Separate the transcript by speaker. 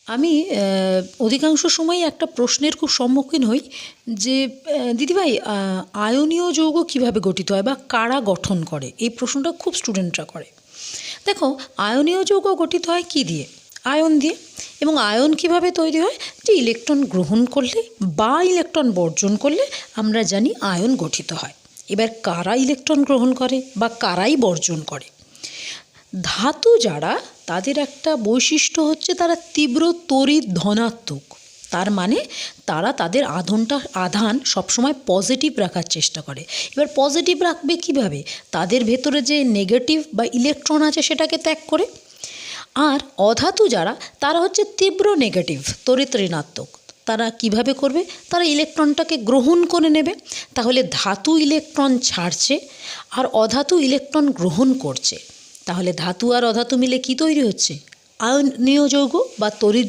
Speaker 1: আমি অধিকাংশ সময়ই একটা প্রশ্নের খুব সম্মুখীন হই যে দিদিভাই আয়নীয় যৌগ কীভাবে গঠিত হয় বা কারা গঠন করে, এই প্রশ্নটা খুব স্টুডেন্টরা করে। দেখো, আয়নীয় যৌগ গঠিত হয় কী দিয়ে? আয়ন দিয়ে। এবং আয়ন কীভাবে তৈরি হয়? যে ইলেকট্রন গ্রহণ করলে বা ইলেকট্রন বর্জন করলে আমরা জানি আয়ন গঠিত হয়। এবার কারা ইলেকট্রন গ্রহণ করে বা কারাই বর্জন করে? ধাতু যারা, তাদের একটা বৈশিষ্ট্য হচ্ছে তারা তীব্র তড়িৎ ধনাত্মক। তার মানে তারা তাদের আধান সবসময় পজিটিভ রাখার চেষ্টা করে। এবার পজিটিভ রাখবে কিভাবে? তাদের ভেতরে যে নেগেটিভ বা ইলেকট্রন আছে সেটাকে ত্যাগ করে। আর অধাতু যারা, তারা হচ্ছে তীব্র নেগেটিভ, তড়িৎ ঋণাত্মক। তারা কিভাবে করবে? তারা ইলেকট্রনটাকে গ্রহণ করে নেবে। তাহলে ধাতু ইলেকট্রন ছাড়ছে আর অধাতু ইলেকট্রন গ্রহণ করছে। তাহলে ধাতু আর অধাতু মিলে কি তৈরি হচ্ছে? আয়নীয় যৌগ বা তড়িৎ